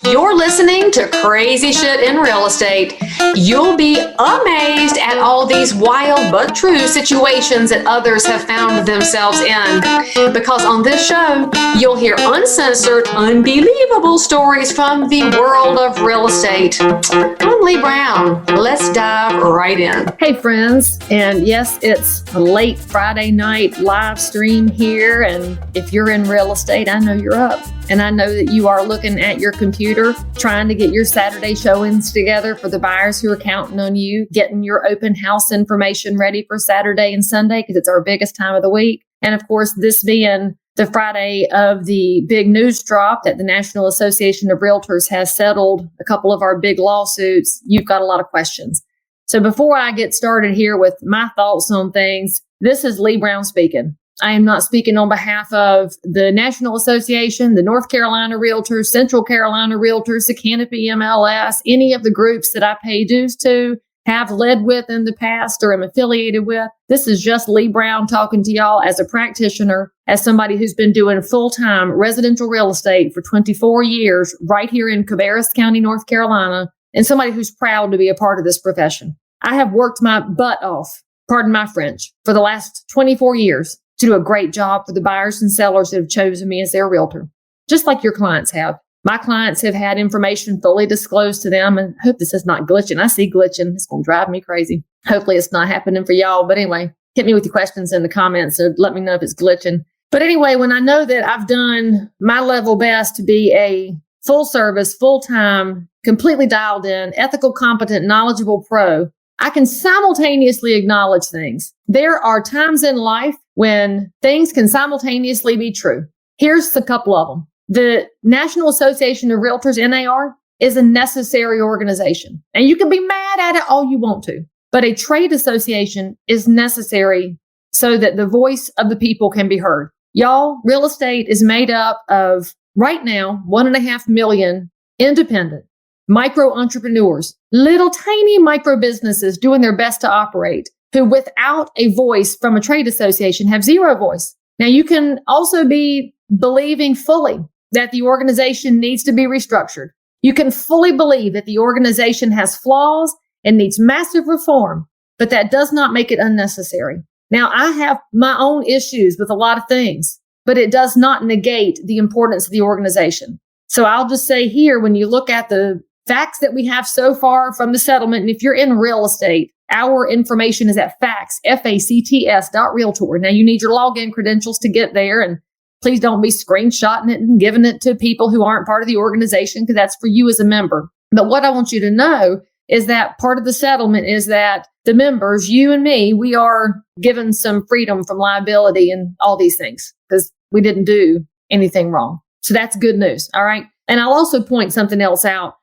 You're listening to Crazy Shit in Real Estate. You'll be amazed at all these wild but true situations that others have found themselves in. Because on this show, you'll hear uncensored, unbelievable stories from the world of real estate. I'm Leigh Brown. Let's dive right in. Hey friends, and yes, it's a late Friday night live stream here, and if you're in real estate, I know you're up. And I know that you are looking at your computer, trying to get your Saturday showings together for the buyers who are counting on you, getting your open house information ready for Saturday and Sunday, because it's our biggest time of the week. And of course, this being the Friday of the big news drop that the National Association of REALTORS has settled a couple of our big lawsuits, you've got a lot of questions. So before I get started here with my thoughts on things, this is Leigh Brown speaking. I am not speaking on behalf of the National Association, the North Carolina Realtors, Central Carolina Realtors, the Canopy MLS, any of the groups that I pay dues to, have led with in the past, or am affiliated with. This is just Leigh Brown talking to y'all as a practitioner, as somebody who's been doing full-time residential real estate for 24 years right here in Cabarrus County, North Carolina, and somebody who's proud to be a part of this profession. I have worked my butt off, pardon my French, for the last 24 years. To do a great job for the buyers and sellers that have chosen me as their realtor, just like your clients have. My clients have had information fully disclosed to them, and I hope this is not glitching. I see glitching. It's going to drive me crazy. Hopefully it's not happening for y'all. But anyway, hit me with your questions in the comments or let me know if it's glitching. But anyway, when I know that I've done my level best to be a full service, full time, completely dialed in, ethical, competent, knowledgeable pro, I can simultaneously acknowledge things. There are times in life when things can simultaneously be true. Here's a couple of them. The National Association of REALTORS, NAR, is a necessary organization. And you can be mad at it all you want to. But a trade association is necessary so that the voice of the people can be heard. Y'all, real estate is made up of, right now, 1.5 million independent micro entrepreneurs, little tiny micro businesses doing their best to operate, who without a voice from a trade association have zero voice. Now, you can also be believing fully that the organization needs to be restructured. You can fully believe that the organization has flaws and needs massive reform, but that does not make it unnecessary. Now, I have my own issues with a lot of things, but it does not negate the importance of the organization. So I'll just say here, when you look at the facts that we have so far from the settlement, and if you're in real estate, our information is at facts, FACTS.realtor. Now, you need your login credentials to get there, and please don't be screenshotting it and giving it to people who aren't part of the organization, because that's for you as a member. But what I want you to know is that part of the settlement is that the members, you and me, we are given some freedom from liability and all these things because we didn't do anything wrong. So that's good news. All right. And I'll also point something else out.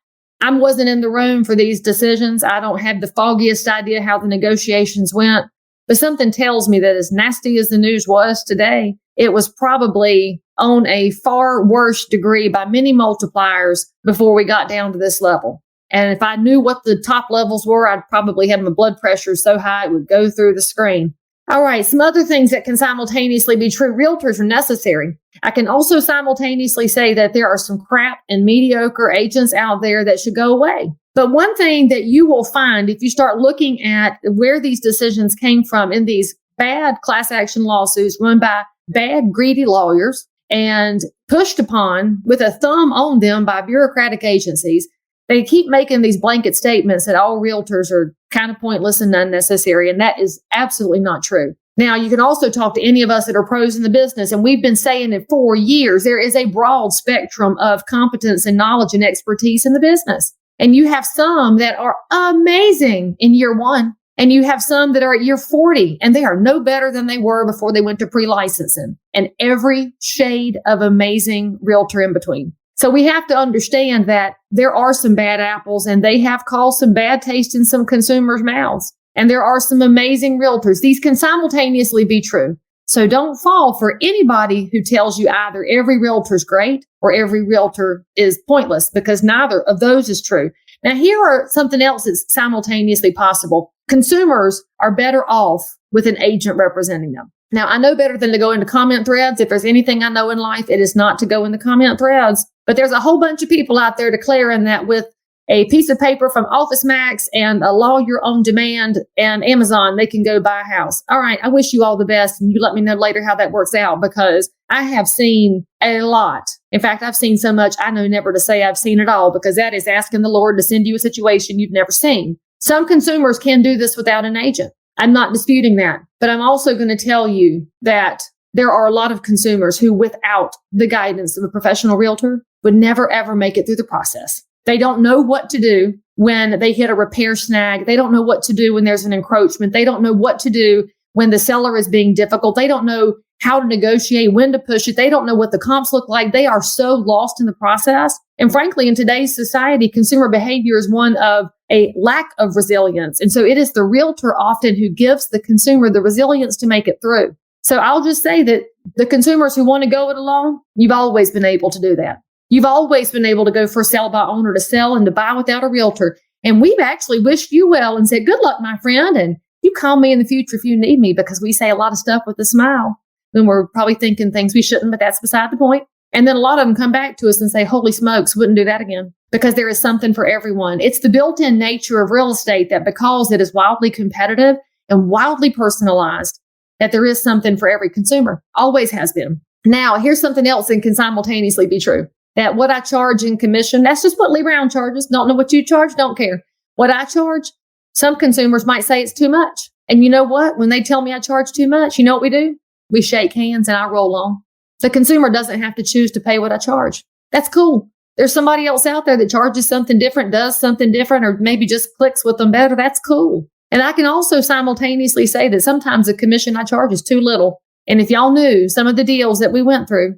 I wasn't in the room for these decisions. I don't have the foggiest idea how the negotiations went, but something tells me that as nasty as the news was today, it was probably on a far worse degree by many multipliers before we got down to this level. And if I knew what the top levels were, I'd probably have my blood pressure so high it would go through the screen. All right, some other things that can simultaneously be true. Realtors are necessary. I can also simultaneously say that there are some crap and mediocre agents out there that should go away. But one thing that you will find if you start looking at where these decisions came from in these bad class action lawsuits run by bad, greedy lawyers and pushed upon with a thumb on them by bureaucratic agencies, they keep making these blanket statements that all realtors are kind of pointless and unnecessary, and that is absolutely not true. Now, you can also talk to any of us that are pros in the business, and we've been saying it for years. There is a broad spectrum of competence and knowledge and expertise in the business. And you have some that are amazing in year one, and you have some that are at year 40, and they are no better than they were before they went to pre-licensing, and every shade of amazing realtor in between. So we have to understand that there are some bad apples, and they have caused some bad taste in some consumers' mouths. And there are some amazing realtors. These can simultaneously be true. So don't fall for anybody who tells you either every realtor is great or every realtor is pointless, because neither of those is true. Now, here are something else that's simultaneously possible. Consumers are better off with an agent representing them. Now, I know better than to go into comment threads. If there's anything I know in life, it is not to go in the comment threads. But there's a whole bunch of people out there declaring that with a piece of paper from Office Max and a lawyer on demand and Amazon, they can go buy a house. All right. I wish you all the best. And you let me know later how that works out, because I have seen a lot. In fact, I've seen so much, I know never to say I've seen it all, because that is asking the Lord to send you a situation you've never seen. Some consumers can do this without an agent. I'm not disputing that, but I'm also going to tell you that there are a lot of consumers who, without the guidance of a professional realtor, would never, ever make it through the process. They don't know what to do when they hit a repair snag. They don't know what to do when there's an encroachment. They don't know what to do when the seller is being difficult. They don't know how to negotiate, when to push it. They don't know what the comps look like. They are so lost in the process. And frankly, in today's society, consumer behavior is one of a lack of resilience. And so it is the realtor often who gives the consumer the resilience to make it through. So I'll just say that the consumers who want to go it alone, you've always been able to do that. You've always been able to go for sell by owner to sell and to buy without a realtor. And we've actually wished you well and said, good luck, my friend. And you call me in the future if you need me, because we say a lot of stuff with a smile when we're probably thinking things we shouldn't, but that's beside the point. And then a lot of them come back to us and say, holy smokes, wouldn't do that again, because there is something for everyone. It's the built-in nature of real estate that because it is wildly competitive and wildly personalized, that there is something for every consumer. Always has been. Now, here's something else that can simultaneously be true. That what I charge in commission, that's just what Leigh Brown charges. Don't know what you charge, don't care. What I charge, some consumers might say it's too much. And you know what? When they tell me I charge too much, you know what we do? We shake hands and I roll on. The consumer doesn't have to choose to pay what I charge. That's cool. There's somebody else out there that charges something different, does something different, or maybe just clicks with them better. That's cool. And I can also simultaneously say that sometimes the commission I charge is too little. And if y'all knew some of the deals that we went through,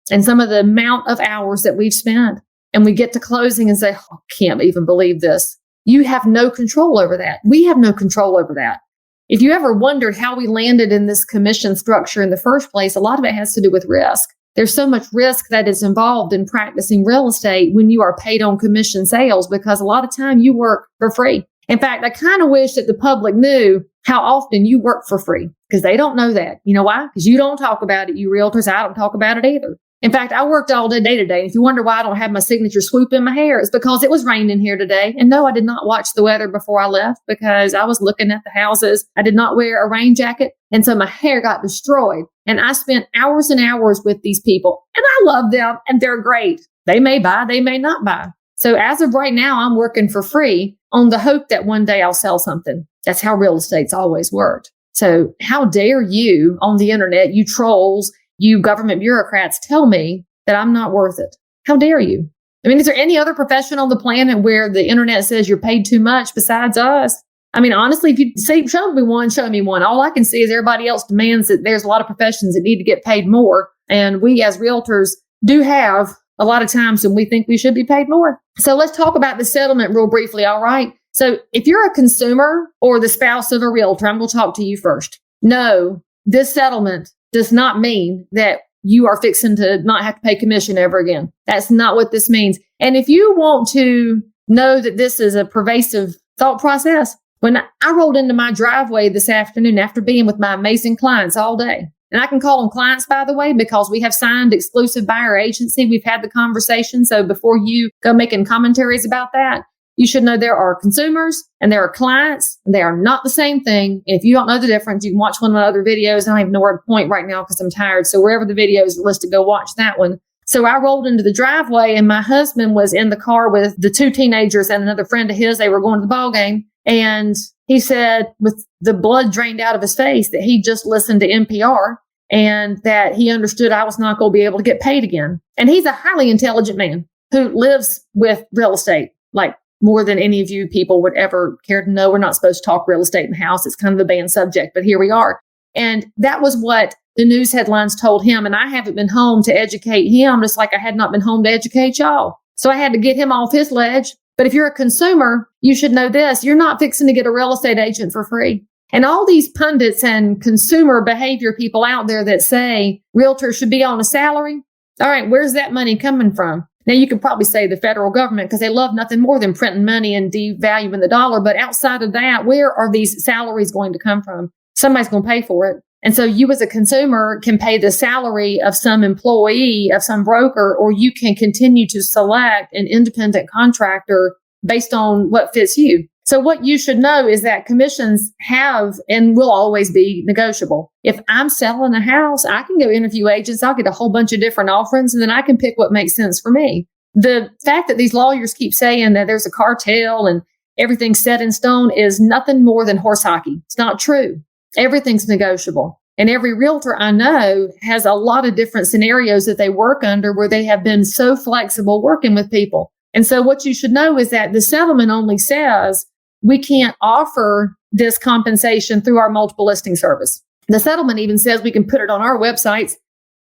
and some of the amount of hours that we've spent, and we get to closing and say, oh, I can't even believe this. You have no control over that. We have no control over that. If you ever wondered how we landed in this commission structure in the first place, a lot of it has to do with risk. There's so much risk that is involved in practicing real estate when you are paid on commission sales, because a lot of time you work for free. In fact, I kind of wish that the public knew how often you work for free, because they don't know that. You know why? Because you don't talk about it, you realtors. I don't talk about it either. In fact, I worked all day today. And if you wonder why I don't have my signature swoop in my hair, it's because it was raining here today. And no, I did not watch the weather before I left, because I was looking at the houses. I did not wear a rain jacket. And so my hair got destroyed. And I spent hours and hours with these people. And I love them and they're great. They may buy, they may not buy. So as of right now, I'm working for free on the hope that one day I'll sell something. That's how real estate's always worked. So how dare you on the internet, you trolls, you government bureaucrats, tell me that I'm not worth it? How dare you? I mean, is there any other profession on the planet where the internet says you're paid too much besides us? I mean, honestly, if you say, show me one, show me one. All I can see is everybody else demands that there's a lot of professions that need to get paid more. And we as realtors do have a lot of times when we think we should be paid more. So let's talk about the settlement real briefly. All right. So if you're a consumer or the spouse of a realtor, I'm going to talk to you first. No, this settlement does not mean that you are fixing to not have to pay commission ever again. That's not what this means. And if you want to know that this is a pervasive thought process, when I rolled into my driveway this afternoon after being with my amazing clients all day, and I can call them clients, by the way, because we have signed exclusive buyer agency. We've had the conversation. So before you go making commentaries about that, you should know there are consumers and there are clients, and they are not the same thing. If you don't know the difference, you can watch one of my other videos. I don't even know where to point right now because I'm tired. So wherever the videos are listed, go watch that one. So I rolled into the driveway and my husband was in the car with the two teenagers and another friend of his. They were going to the ball game. And he said, with the blood drained out of his face, that he just listened to NPR and that he understood I was not going to be able to get paid again. And he's a highly intelligent man who lives with real estate, like more than any of you people would ever care to know. We're not supposed to talk real estate in the house. It's kind of a banned subject, but here we are. And that was what the news headlines told him. And I haven't been home to educate him, just like I had not been home to educate y'all. So I had to get him off his ledge. But if you're a consumer, you should know this. You're not fixing to get a real estate agent for free. And all these pundits and consumer behavior people out there that say realtors should be on a salary. All right, where's that money coming from? Now, you could probably say the federal government, because they love nothing more than printing money and devaluing the dollar. But outside of that, where are these salaries going to come from? Somebody's going to pay for it. And so you as a consumer can pay the salary of some employee, of some broker, or you can continue to select an independent contractor based on what fits you. So what you should know is that commissions have and will always be negotiable. If I'm selling a house, I can go interview agents. I'll get a whole bunch of different offerings, and then I can pick what makes sense for me. The fact that these lawyers keep saying that there's a cartel and everything's set in stone is nothing more than horse hockey. It's not true. Everything's negotiable. And every realtor I know has a lot of different scenarios that they work under where they have been so flexible working with people. And so what you should know is that the settlement only says we can't offer this compensation through our multiple listing service. The settlement even says we can put it on our websites.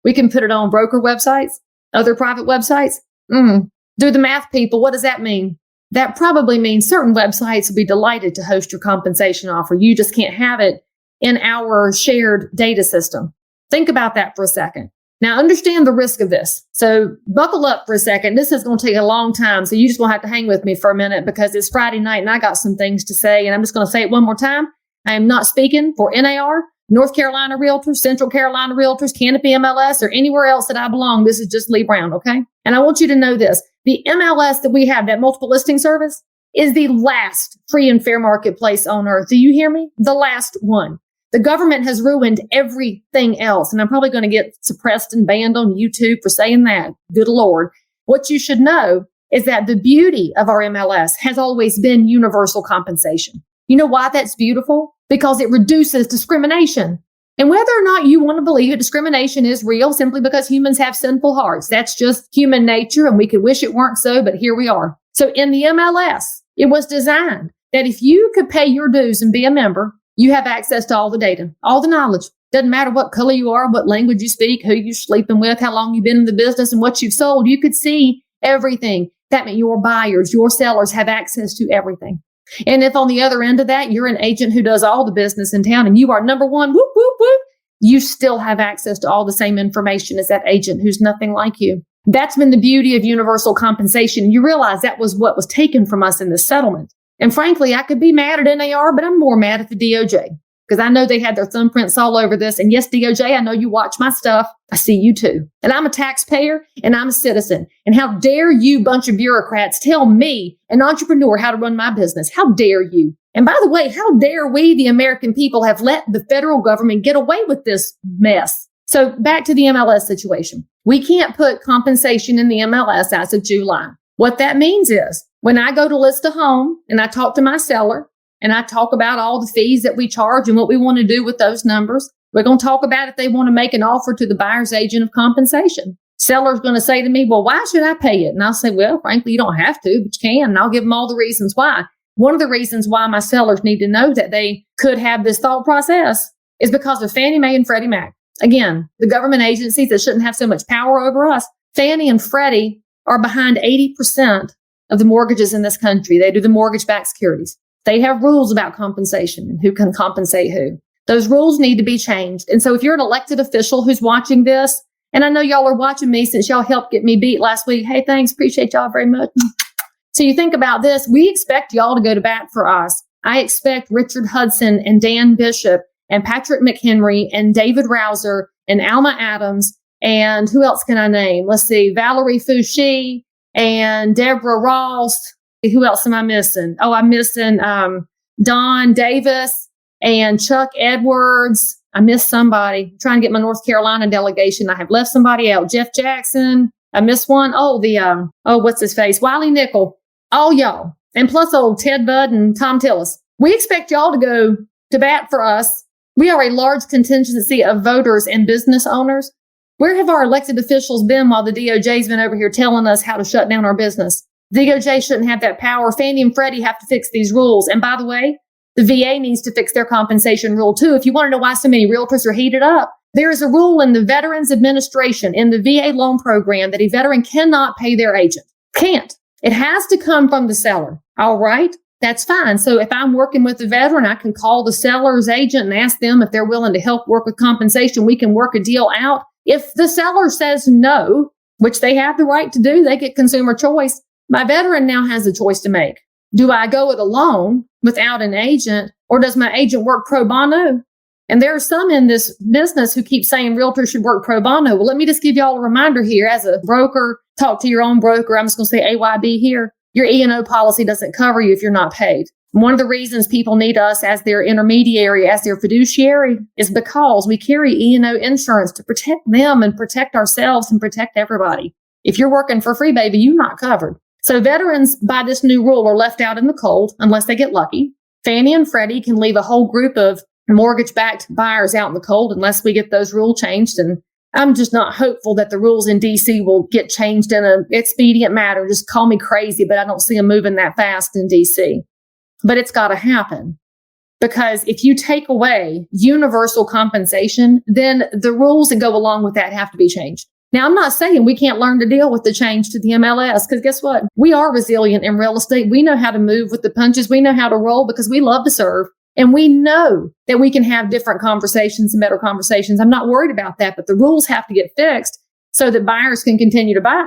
We can put it on broker websites, other private websites. Do the math, people. What does that mean? That probably means certain websites will be delighted to host your compensation offer. You just can't have it in our shared data system. Think about that for a second. Now, understand the risk of this. So buckle up for a second. This is going to take a long time. So you just going to have to hang with me for a minute because it's Friday night and I got some things to say. And I'm just going to say it one more time. I am not speaking for NAR, North Carolina Realtors, Central Carolina Realtors, Canopy MLS, or anywhere else that I belong. This is just Leigh Brown, okay? And I want you to know this. The MLS that we have, that multiple listing service, is the last free and fair marketplace on earth. Do you hear me? The last one. The government has ruined everything else. And I'm probably going to get suppressed and banned on YouTube for saying that. Good Lord. What you should know is that the beauty of our MLS has always been universal compensation. You know why that's beautiful? Because it reduces discrimination. And whether or not you want to believe that discrimination is real simply because humans have sinful hearts, that's just human nature. And we could wish it weren't so, but here we are. So in the MLS, it was designed that if you could pay your dues and be a member, you have access to all the data, all the knowledge. Doesn't matter what color you are, what language you speak, who you're sleeping with, how long you've been in the business, and what you've sold. You could see everything. That means your buyers, your sellers have access to everything. And if on the other end of that, you're an agent who does all the business in town and you are number one, whoop, whoop, whoop, you still have access to all the same information as that agent who's nothing like you. That's been the beauty of universal compensation. You realize that was what was taken from us in the settlement. And frankly, I could be mad at NAR, but I'm more mad at the DOJ because I know they had their thumbprints all over this. And yes, DOJ, I know you watch my stuff. I see you too. And I'm a taxpayer and I'm a citizen. And how dare you bunch of bureaucrats tell me, an entrepreneur, how to run my business? How dare you? And by the way, how dare we, the American people, have let the federal government get away with this mess? So back to the MLS situation. We can't put compensation in the MLS as of July. What that means is when I go to list a home and I talk to my seller and I talk about all the fees that we charge and what we want to do with those numbers, we're going to talk about if they want to make an offer to the buyer's agent of compensation. Seller's going to say to me, well, why should I pay it? And I'll say, well, frankly, you don't have to, but you can. And I'll give them all the reasons why. One of the reasons why my sellers need to know that they could have this thought process is because of Fannie Mae and Freddie Mac. Again, the government agencies that shouldn't have so much power over us. Fannie and Freddie are behind 80% of the mortgages in this country. They do the mortgage-backed securities. They have rules about compensation and who can compensate who. Those rules need to be changed. And so if you're an elected official who's watching this, and I know y'all are watching me since y'all helped get me beat last week. Hey, thanks. Appreciate y'all very much. So you think about this. We expect y'all to go to bat for us. I expect Richard Hudson and Dan Bishop and Patrick McHenry and David Rouser and Alma Adams. And who else can I name? Let's see. Valerie Fouché and Deborah Ross. Who else am I missing? Oh, I'm missing Don Davis and Chuck Edwards. I missed somebody. I'm trying to get my North Carolina delegation. I have left somebody out. Jeff Jackson. I missed one. Oh, what's his face? Wiley Nickel. All y'all. And plus old Ted Budd and Tom Tillis. We expect y'all to go to bat for us. We are a large contingency of voters and business owners. Where have our elected officials been while the DOJ's been over here telling us how to shut down our business? DOJ shouldn't have that power. Fannie and Freddie have to fix these rules. And by the way, the VA needs to fix their compensation rule too. If you want to know why so many realtors are heated up, there is a rule in the Veterans Administration in the VA loan program that a veteran cannot pay their agent. Can't. It has to come from the seller. All right. That's fine. So if I'm working with a veteran, I can call the seller's agent and ask them if they're willing to help work with compensation. We can work a deal out. If the seller says no, which they have the right to do, they get consumer choice. My veteran now has a choice to make. Do I go it alone without an agent, or does my agent work pro bono? And there are some in this business who keep saying realtors should work pro bono. Well, let me just give y'all a reminder here. As a broker, talk to your own broker. I'm just going to say AYB here. Your E&O policy doesn't cover you if you're not paid. One of the reasons people need us as their intermediary, as their fiduciary, is because we carry E&O insurance to protect them and protect ourselves and protect everybody. If you're working for free, baby, you're not covered. So veterans, by this new rule, are left out in the cold unless they get lucky. Fannie and Freddie can leave a whole group of mortgage-backed buyers out in the cold unless we get those rules changed. And I'm just not hopeful that the rules in D.C. will get changed in an expedient matter. Just call me crazy, but I don't see them moving that fast in D.C. But it's got to happen. Because if you take away universal compensation, then the rules that go along with that have to be changed. Now, I'm not saying we can't learn to deal with the change to the MLS, because guess what? We are resilient in real estate. We know how to move with the punches. We know how to roll because we love to serve. And we know that we can have different conversations and better conversations. I'm not worried about that, but the rules have to get fixed so that buyers can continue to buy.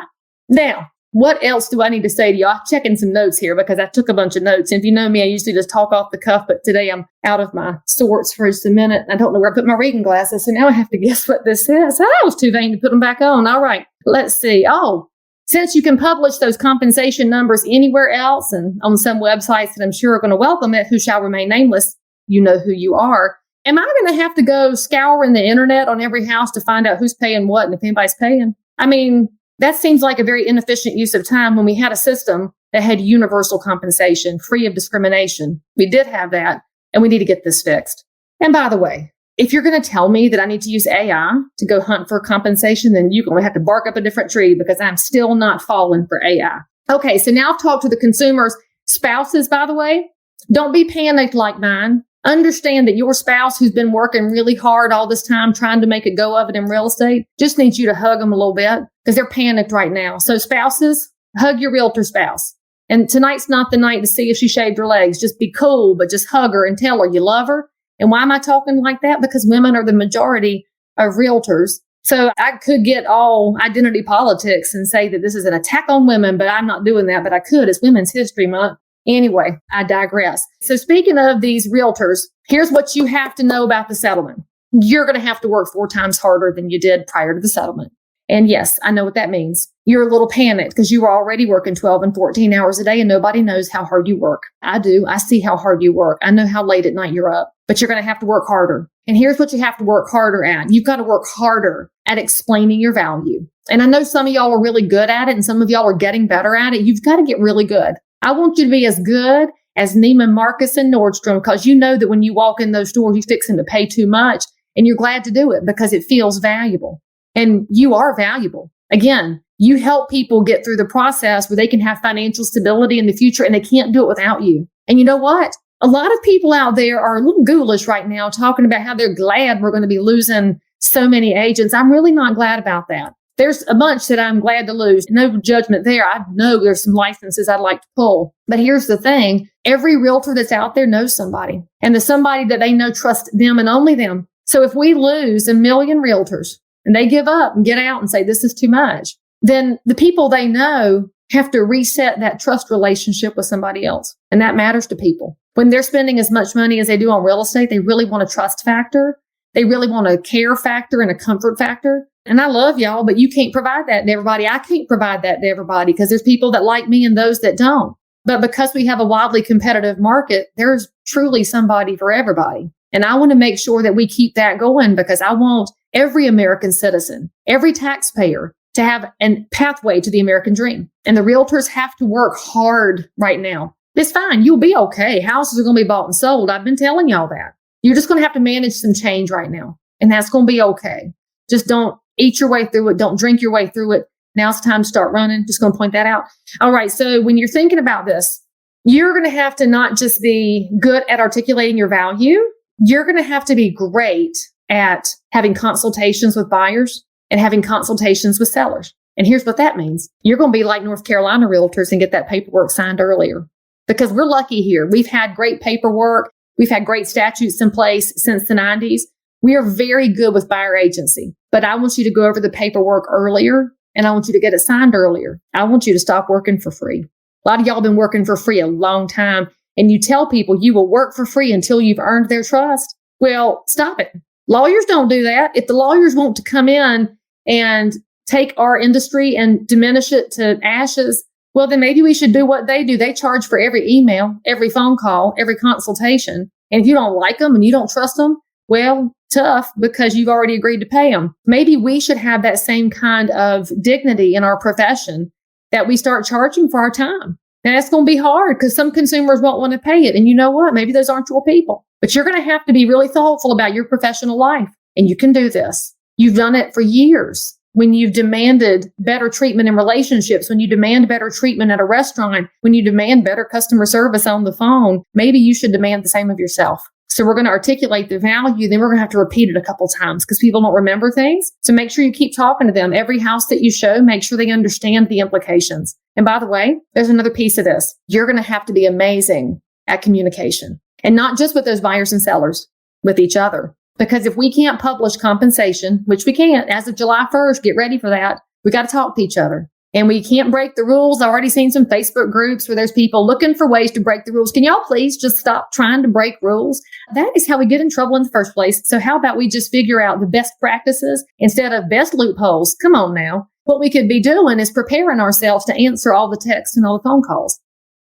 Now, what else do I need to say to you? I'm checking some notes here because I took a bunch of notes. And if you know me, I usually just talk off the cuff, but today I'm out of my sorts for just a minute. I don't know where I put my reading glasses, so now I have to guess what this is. I was too vain to put them back on. All right, let's see. Oh, since you can publish those compensation numbers anywhere else and on some websites that I'm sure are going to welcome it, who shall remain nameless, you know who you are. Am I going to have to go scouring the internet on every house to find out who's paying what and if anybody's paying? I mean, that seems like a very inefficient use of time when we had a system that had universal compensation, free of discrimination. We did have that, and we need to get this fixed. And by the way, if you're going to tell me that I need to use AI to go hunt for compensation, then you're going to have to bark up a different tree because I'm still not falling for AI. Okay, so now I've talked to the consumers. Spouses, by the way, don't be panicked like mine. Understand that your spouse who's been working really hard all this time trying to make a go of it in real estate just needs you to hug them a little bit because they're panicked right now. So spouses, hug your realtor spouse. And tonight's not the night to see if she shaved her legs. Just be cool, but just hug her and tell her you love her. And why am I talking like that? Because women are the majority of realtors. So I could get all identity politics and say that this is an attack on women, but I'm not doing that. But I could. It's Women's History Month. Anyway, I digress. So speaking of these realtors, here's what you have to know about the settlement. You're going to have to work 4 times harder than you did prior to the settlement. And yes, I know what that means. You're a little panicked because you were already working 12 and 14 hours a day and nobody knows how hard you work. I do. I see how hard you work. I know how late at night you're up, but you're going to have to work harder. And here's what you have to work harder at. You've got to work harder at explaining your value. And I know some of y'all are really good at it and some of y'all are getting better at it. You've got to get really good. I want you to be as good as Neiman Marcus and Nordstrom because you know that when you walk in those stores, you're fixing to pay too much and you're glad to do it because it feels valuable. And you are valuable. Again, you help people get through the process where they can have financial stability in the future and they can't do it without you. And you know what? A lot of people out there are a little ghoulish right now talking about how they're glad we're going to be losing so many agents. I'm really not glad about that. There's a bunch that I'm glad to lose. No judgment there. I know there's some licenses I'd like to pull. But here's the thing. Every realtor that's out there knows somebody. And the somebody that they know trusts them and only them. So if we lose 1 million realtors and they give up and get out and say, this is too much, then the people they know have to reset that trust relationship with somebody else. And that matters to people. When they're spending as much money as they do on real estate, they really want a trust factor. They really want a care factor and a comfort factor. And I love y'all, but you can't provide that to everybody. I can't provide that to everybody because there's people that like me and those that don't. But because we have a wildly competitive market, there's truly somebody for everybody. And I want to make sure that we keep that going because I want every American citizen, every taxpayer to have a pathway to the American dream. And the realtors have to work hard right now. It's fine. You'll be okay. Houses are going to be bought and sold. I've been telling y'all that. You're just going to have to manage some change right now. And that's going to be okay. Just don't eat your way through it. Don't drink your way through it. Now's the time to start running. Just going to point that out. All right. So when you're thinking about this, you're going to have to not just be good at articulating your value. You're going to have to be great at having consultations with buyers and having consultations with sellers. And here's what that means. You're going to be like North Carolina realtors and get that paperwork signed earlier because we're lucky here. We've had great paperwork. We've had great statutes in place since the 90s. We are very good with buyer agency, but I want you to go over the paperwork earlier and I want you to get it signed earlier. I want you to stop working for free. A lot of y'all have been working for free a long time and you tell people you will work for free until you've earned their trust. Well, stop it. Lawyers don't do that. If the lawyers want to come in and take our industry and diminish it to ashes, well, then maybe we should do what they do. They charge for every email, every phone call, every consultation. And if you don't like them and you don't trust them, well, tough, because you've already agreed to pay them. Maybe we should have that same kind of dignity in our profession, that we start charging for our time. And that's going to be hard because some consumers won't want to pay it. And you know what? Maybe those aren't your people, but you're going to have to be really thoughtful about your professional life. And you can do this. You've done it for years. When you've demanded better treatment in relationships, when you demand better treatment at a restaurant, when you demand better customer service on the phone, maybe you should demand the same of yourself. So we're going to articulate the value, then we're going to have to repeat it a couple times because people don't remember things. So make sure you keep talking to them. Every house that you show, make sure they understand the implications. And by the way, there's another piece of this. You're going to have to be amazing at communication, and not just with those buyers and sellers, with each other. Because if we can't publish compensation, which we can't as of July 1st, get ready for that. We got to talk to each other. And we can't break the rules. I've already seen some Facebook groups where there's people looking for ways to break the rules. Can y'all please just stop trying to break rules? That is how we get in trouble in the first place. So how about we just figure out the best practices instead of best loopholes? Come on now. What we could be doing is preparing ourselves to answer all the texts and all the phone calls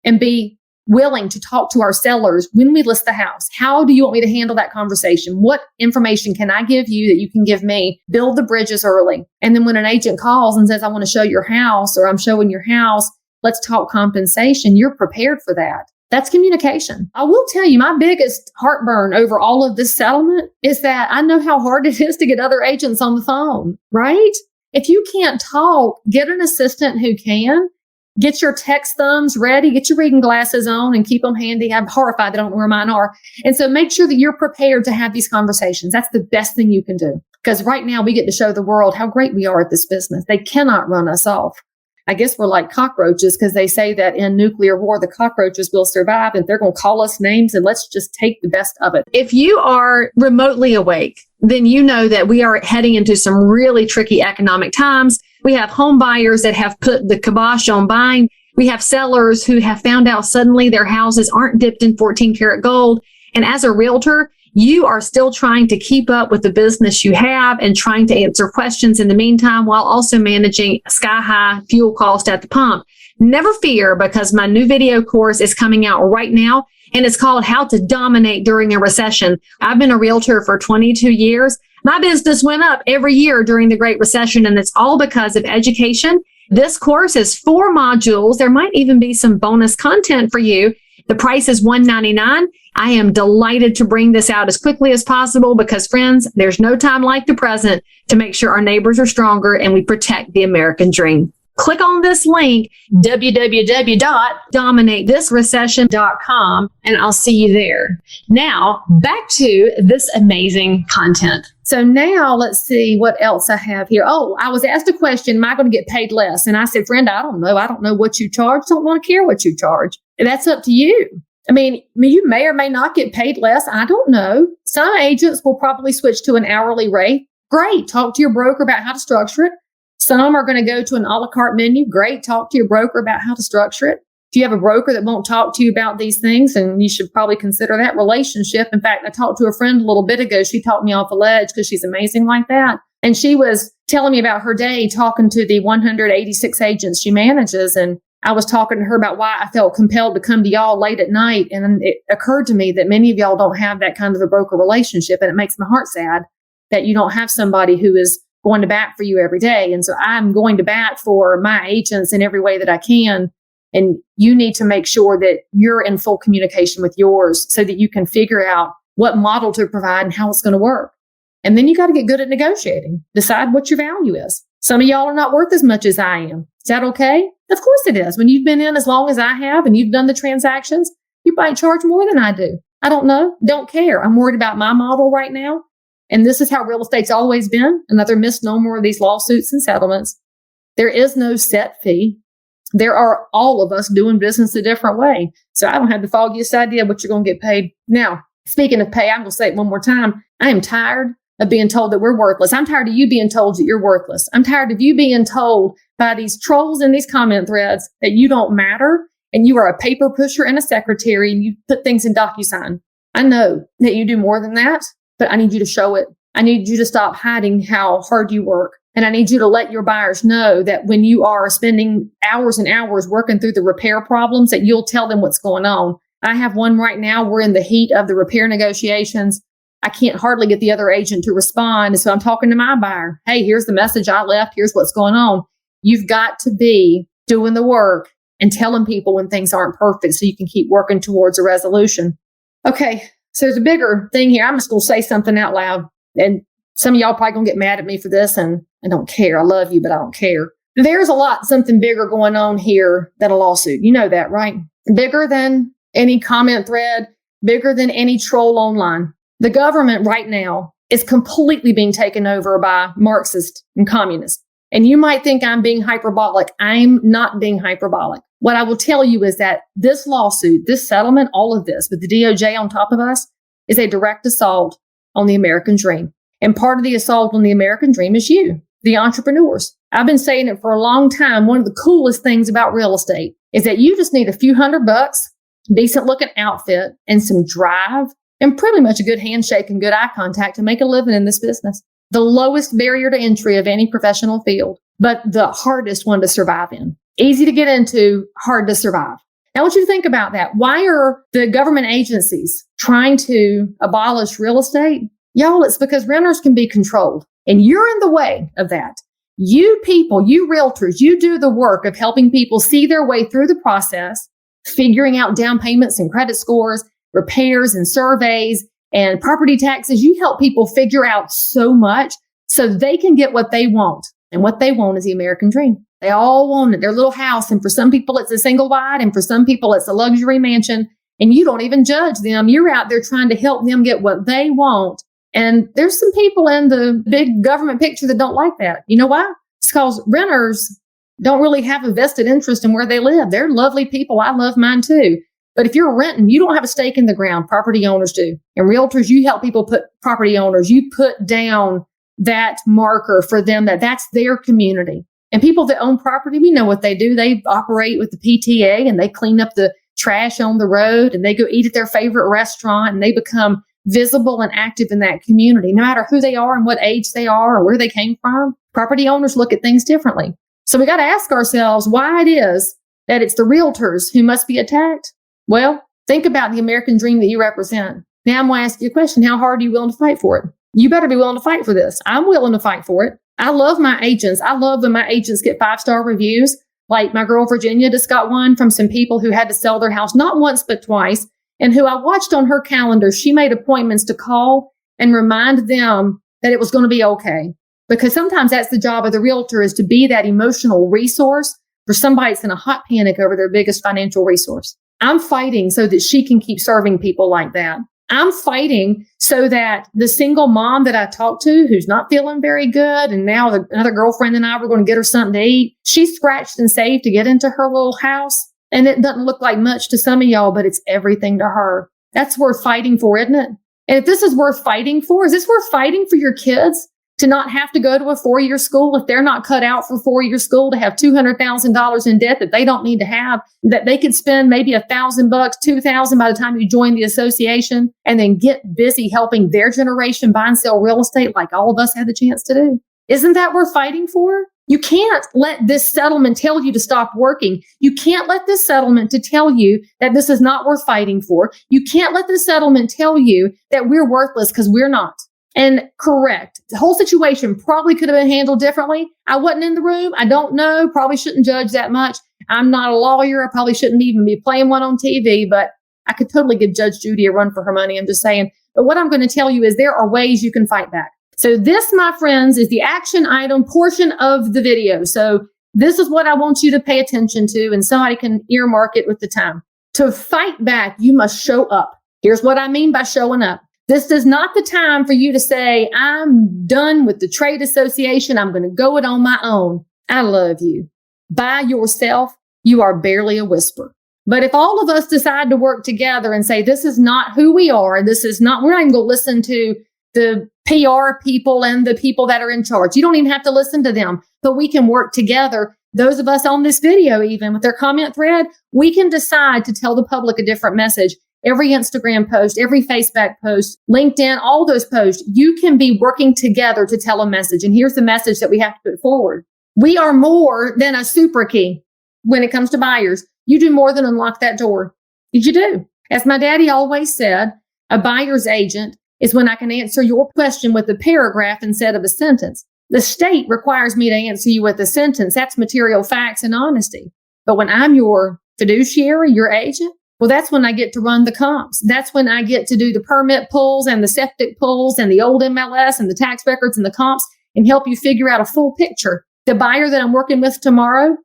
and be willing to talk to our sellers when we list the house. How do you want me to handle that conversation? What information can I give you that you can give me? Build the bridges early. And then when an agent calls and says, I want to show your house, or I'm showing your house, let's talk compensation, you're prepared for that. That's communication. I will tell you, my biggest heartburn over all of this settlement is that I know how hard it is to get other agents on the phone, right? If you can't talk, get an assistant who can. Get your text thumbs ready, get your reading glasses on and keep them handy. I'm horrified that I don't know where mine are. And so make sure that you're prepared to have these conversations. That's the best thing you can do. Because right now we get to show the world how great we are at this business. They cannot run us off. I guess we're like cockroaches because they say that in nuclear war, the cockroaches will survive and they're going to call us names, and let's just take the best of it. If you are remotely awake, then you know that we are heading into some really tricky economic times. We have home buyers that have put the kibosh on buying. We have sellers who have found out suddenly their houses aren't dipped in 14 karat gold. And as a realtor, you are still trying to keep up with the business you have and trying to answer questions in the meantime while also managing sky high fuel cost at the pump. Never fear, because my new video course is coming out right now, and it's called How to Dominate During a Recession. I've been a realtor for 22 years. My business went up every year during the Great Recession, and it's all because of education. This course is 4 modules. There might even be some bonus content for you. The price is $199. I am delighted to bring this out as quickly as possible because, friends, there's no time like the present to make sure our neighbors are stronger and we protect the American dream. Click on this link, www.dominatethisrecession.com, and I'll see you there. Now, back to this amazing content. So now let's see what else I have here. Oh, I was asked a question, am I going to get paid less? And I said, friend, I don't know. I don't know what you charge. Don't want to care what you charge. That's up to you. I mean, you may or may not get paid less. I don't know. Some agents will probably switch to an hourly rate. Great. Talk to your broker about how to structure it. Some are going to go to an a la carte menu. Great. Talk to your broker about how to structure it. If you have a broker that won't talk to you about these things, then you should probably consider that relationship. In fact, I talked to a friend a little bit ago. She talked me off a ledge because she's amazing like that. And she was telling me about her day talking to the 186 agents she manages. And I was talking to her about why I felt compelled to come to y'all late at night. And it occurred to me that many of y'all don't have that kind of a broker relationship. And it makes my heart sad that you don't have somebody who is going to bat for you every day. And so I'm going to bat for my agents in every way that I can. And you need to make sure that you're in full communication with yours so that you can figure out what model to provide and how it's going to work. And then you got to get good at negotiating. Decide what your value is. Some of y'all are not worth as much as I am. Is that okay? Of course it is. When you've been in as long as I have and you've done the transactions, you might charge more than I do. I don't know. Don't care. I'm worried about my model right now. And this is how real estate's always been. Another misnomer of these lawsuits and settlements. There is no set fee. There are all of us doing business a different way. So I don't have the foggiest idea what you're going to get paid. Now, speaking of pay, I'm going to say it one more time. I am tired of being told that we're worthless. I'm tired of you being told that you're worthless. I'm tired of you being told by these trolls in these comment threads that you don't matter and you are a paper pusher and a secretary and you put things in DocuSign. I know that you do more than that, but I need you to show it. I need you to stop hiding how hard you work. And I need you to let your buyers know that when you are spending hours and hours working through the repair problems, that you'll tell them what's going on. I have one right now. We're in the heat of the repair negotiations. I can't hardly get the other agent to respond. And so I'm talking to my buyer. Hey, here's the message I left. Here's what's going on. You've got to be doing the work and telling people when things aren't perfect so you can keep working towards a resolution. Okay, so there's a bigger thing here. I'm just going to say something out loud. And some of y'all probably going to get mad at me for this, and I don't care. I love you, but I don't care. There's something bigger going on here than a lawsuit. You know that, right? Bigger than any comment thread, bigger than any troll online. The government right now is completely being taken over by Marxists and communists. And you might think I'm being hyperbolic. I'm not being hyperbolic. What I will tell you is that this lawsuit, this settlement, all of this with the DOJ on top of us is a direct assault on the American dream. And part of the assault on the American dream is you, the entrepreneurs. I've been saying it for a long time. One of the coolest things about real estate is that you just need a few $100, decent looking outfit, and some drive, and pretty much a good handshake and good eye contact to make a living in this business. The lowest barrier to entry of any professional field, but the hardest one to survive in. Easy to get into, hard to survive. Now, I want you to think about that. Why are the government agencies trying to abolish real estate? Y'all, it's because renters can be controlled, and you're in the way of that. You people, you realtors, you do the work of helping people see their way through the process, figuring out down payments and credit scores, repairs and surveys, and property taxes. You help people figure out so much so they can get what they want. And what they want is the American dream. They all want it, their little house. And for some people, it's a single wide. And for some people, it's a luxury mansion. And you don't even judge them. You're out there trying to help them get what they want. And there's some people in the big government picture that don't like that. You know why? It's because renters don't really have a vested interest in where they live. They're lovely people. I love mine too. But if you're renting, you don't have a stake in the ground. Property owners do. And realtors, you help people put property owners. You put down that marker for them that that's their community. And people that own property, we know what they do. They operate with the PTA and they clean up the trash on the road and they go eat at their favorite restaurant and they become visible and active in that community, no matter who they are and what age they are or where they came from. Property owners look at things differently. So we got to ask ourselves why it is that it's the realtors who must be attacked. Well, think about the American dream that you represent. Now I'm going to ask you a question. How hard are you willing to fight for it? You better be willing to fight for this. I'm willing to fight for it. I love my agents. I love when my agents get 5-star reviews. Like my girl Virginia just got one from some people who had to sell their house, not once, but twice. And who I watched on her calendar, she made appointments to call and remind them that it was going to be okay. Because sometimes that's the job of the realtor, is to be that emotional resource for somebody that's in a hot panic over their biggest financial resource. I'm fighting so that she can keep serving people like that. I'm fighting so that the single mom that I talked to who's not feeling very good, and now another girlfriend and I were going to get her something to eat, she scratched and saved to get into her little house. And it doesn't look like much to some of y'all, but it's everything to her. That's worth fighting for, isn't it? And if this is worth fighting for, is this worth fighting for your kids to not have to go to a 4-year school if they're not cut out for 4-year school, to have $200,000 in debt that they don't need to have, that they could spend maybe $1,000, $2,000 by the time you join the association and then get busy helping their generation buy and sell real estate like all of us had the chance to do? Isn't that worth fighting for? You can't let this settlement tell you to stop working. You can't let this settlement to tell you that this is not worth fighting for. You can't let this settlement tell you that we're worthless, because we're not. And correct, the whole situation probably could have been handled differently. I wasn't in the room. I don't know. Probably shouldn't judge that much. I'm not a lawyer. I probably shouldn't even be playing one on TV, but I could totally give Judge Judy a run for her money. I'm just saying. But what I'm going to tell you is there are ways you can fight back. So this, my friends, is the action item portion of the video. So this is what I want you to pay attention to, and somebody can earmark it with the time. To fight back, you must show up. Here's what I mean by showing up. This is not the time for you to say, I'm done with the trade association. I'm going to go it on my own. I love you. By yourself, you are barely a whisper. But if all of us decide to work together and say, this is not who we are, this is not, we're not even going to listen to the PR people and the people that are in charge. You don't even have to listen to them, but we can work together. Those of us on this video, even with their comment thread, we can decide to tell the public a different message. every Instagram post, every Facebook post, LinkedIn, all those posts, you can be working together to tell a message. And here's the message that we have to put forward. We are more than a super key when it comes to buyers. You do more than unlock that door. You do. As my daddy always said, a buyer's agent is when I can answer your question with a paragraph instead of a sentence. The state requires me to answer you with a sentence. That's material facts and honesty. But when I'm your fiduciary, your agent, well, that's when I get to run the comps. That's when I get to do the permit pulls and the septic pulls and the old MLS and the tax records and the comps and help you figure out a full picture. The buyer that I'm working with tomorrow,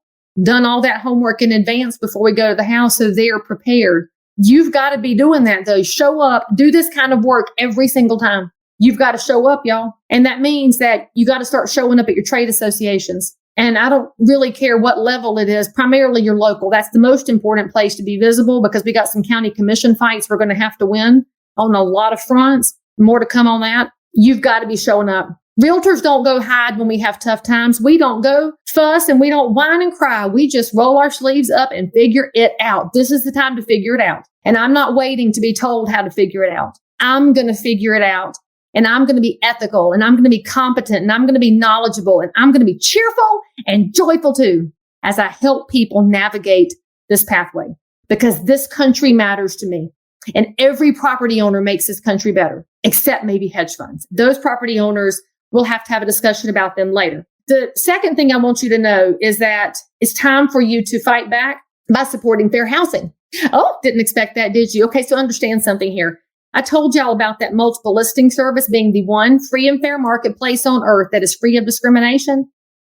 done all that homework in advance before we go to the house, so they're prepared. You've got to be doing that, though. Show up, do this kind of work every single time. You've got to show up, y'all. And that means that you got to start showing up at your trade associations. And I don't really care what level it is, primarily your local. That's the most important place to be visible because we got some county commission fights we're going to have to win on a lot of fronts. More to come on that. You've got to be showing up. Realtors don't go hide when we have tough times. We don't go fuss and we don't whine and cry. We just roll our sleeves up and figure it out. This is the time to figure it out. And I'm not waiting to be told how to figure it out. I'm going to figure it out. And I'm going to be ethical, and I'm going to be competent, and I'm going to be knowledgeable, and I'm going to be cheerful and joyful too as I help people navigate this pathway, because this country matters to me. And every property owner makes this country better, except maybe hedge funds. Those property owners, we'll have to have a discussion about them later. The second thing I want you to know is that it's time for you to fight back by supporting fair housing. Oh, didn't expect that, did you? Okay, so understand something here. I told y'all about that multiple listing service being the one free and fair marketplace on earth that is free of discrimination.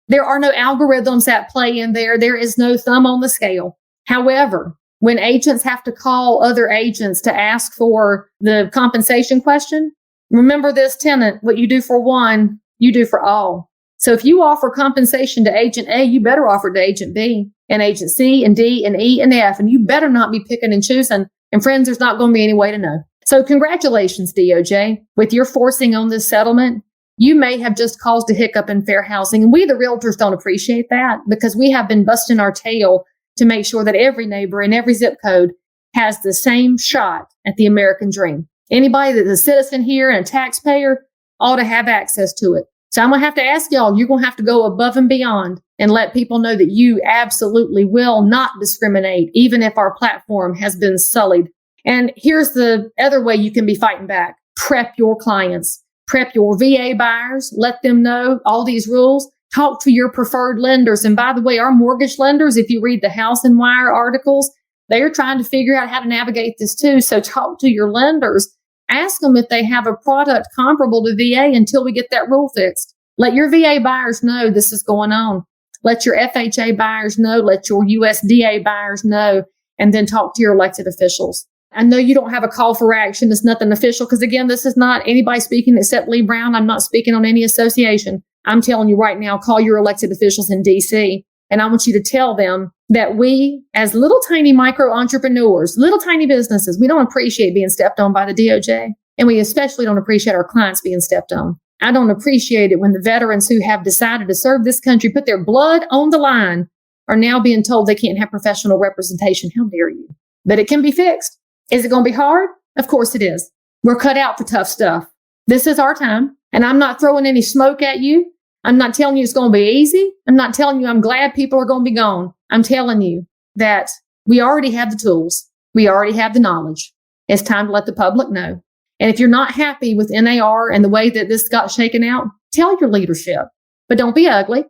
There are no algorithms at play in there. There is no thumb on the scale. However, when agents have to call other agents to ask for the compensation question, remember this tenet: what you do for one, you do for all. So if you offer compensation to agent A, you better offer it to agent B and agent C and D and E and F, and you better not be picking and choosing. And friends, there's not going to be any way to know. So congratulations, DOJ. With your forcing on this settlement, you may have just caused a hiccup in fair housing. And we, the realtors, don't appreciate that because we have been busting our tail to make sure that every neighbor in every zip code has the same shot at the American dream. Anybody that's a citizen here and a taxpayer ought to have access to it. So I'm going to have to ask y'all, you're going to have to go above and beyond and let people know that you absolutely will not discriminate, even if our platform has been sullied. And here's the other way you can be fighting back. Prep your clients. Prep your VA buyers. Let them know all these rules. Talk to your preferred lenders. And by the way, our mortgage lenders, if you read the House and Wire articles, they are trying to figure out how to navigate this too. So talk to your lenders. Ask them if they have a product comparable to VA until we get that rule fixed. Let your VA buyers know this is going on. Let your FHA buyers know. Let your USDA buyers know. And then talk to your elected officials. I know you don't have a call for action. It's nothing official because, again, this is not anybody speaking except Leigh Brown. I'm not speaking on any association. I'm telling you right now, call your elected officials in D.C. And I want you to tell them that we, as little tiny micro entrepreneurs, little tiny businesses, we don't appreciate being stepped on by the DOJ. And we especially don't appreciate our clients being stepped on. I don't appreciate it when the veterans who have decided to serve this country, put their blood on the line, are now being told they can't have professional representation. How dare you? But it can be fixed. Is it going to be hard? Of course it is. We're cut out for tough stuff. This is our time. And I'm not throwing any smoke at you. I'm not telling you it's going to be easy. I'm not telling you I'm glad people are going to be gone. I'm telling you that we already have the tools. We already have the knowledge. It's time to let the public know. And if you're not happy with NAR and the way that this got shaken out, tell your leadership. But don't be ugly.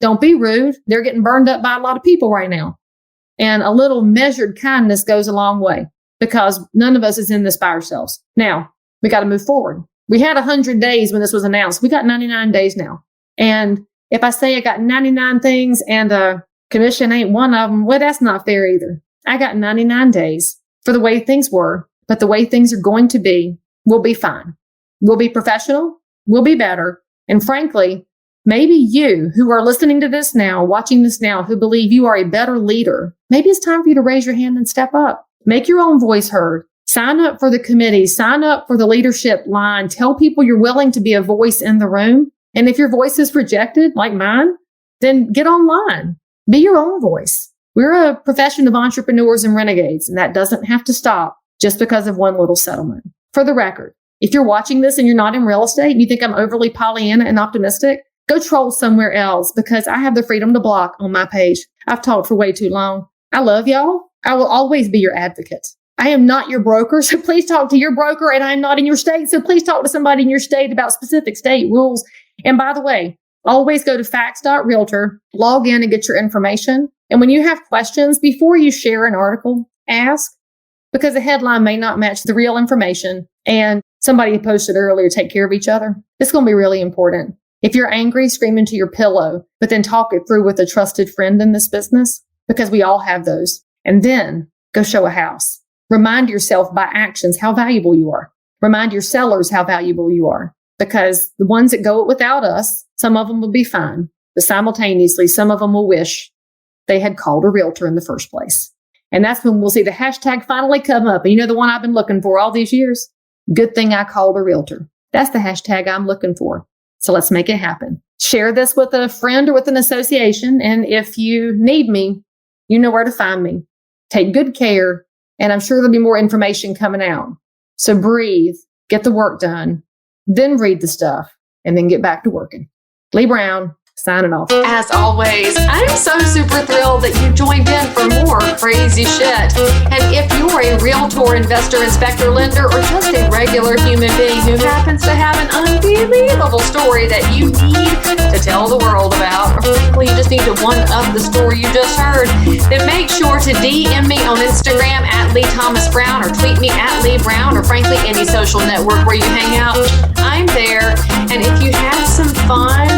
Don't be rude. They're getting burned up by a lot of people right now. And a little measured kindness goes a long way. Because none of us is in this by ourselves. Now, we got to move forward. We had 100 days when this was announced. We got 99 days now. And if I say I got 99 things and a commission ain't one of them, well, that's not fair either. I got 99 days for the way things were, but the way things are going to be, we'll be fine. We'll be professional. We'll be better. And frankly, maybe you who are listening to this now, watching this now, who believe you are a better leader, maybe it's time for you to raise your hand and step up. Make your own voice heard. Sign up for the committee. Sign up for the leadership line. Tell people you're willing to be a voice in the room. And if your voice is rejected, like mine, then get online. Be your own voice. We're a profession of entrepreneurs and renegades, and that doesn't have to stop just because of one little settlement. For the record, if you're watching this and you're not in real estate and you think I'm overly Pollyanna and optimistic, go troll somewhere else because I have the freedom to block on my page. I've talked for way too long. I love y'all. I will always be your advocate. I am not your broker, so please talk to your broker, and I'm not in your state, so please talk to somebody in your state about specific state rules. And by the way, always go to facts.realtor, log in and get your information. And when you have questions, before you share an article, ask, because the headline may not match the real information. And somebody posted earlier, take care of each other. It's going to be really important. If you're angry, scream into your pillow, but then talk it through with a trusted friend in this business, because we all have those. And then go show a house. Remind yourself by actions how valuable you are. Remind your sellers how valuable you are, because the ones that go without us, some of them will be fine, but simultaneously, some of them will wish they had called a realtor in the first place. And that's when we'll see the hashtag finally come up. And you know the one I've been looking for all these years? Good thing I called a realtor. That's the hashtag I'm looking for. So let's make it happen. Share this with a friend or with an association. And if you need me, you know where to find me. Take good care. And I'm sure there'll be more information coming out. So breathe, get the work done, then read the stuff, and then get back to working. Leigh Brown, signing off. As always, I'm so super thrilled that you joined in for more crazy shit. And if you're a realtor, investor, inspector, lender, or just a regular human being who happens to have an unbelievable story that you need to tell the world about, or frankly, you just need to one-up the story you just heard, then make sure to DM me on Instagram at Leigh Thomas Brown, or tweet me at Leigh Brown, or frankly, any social network where you hang out. I'm there. And if you had some fun,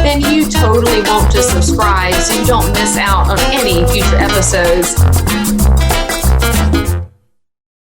then you totally want to subscribe so you don't miss out on any future episodes.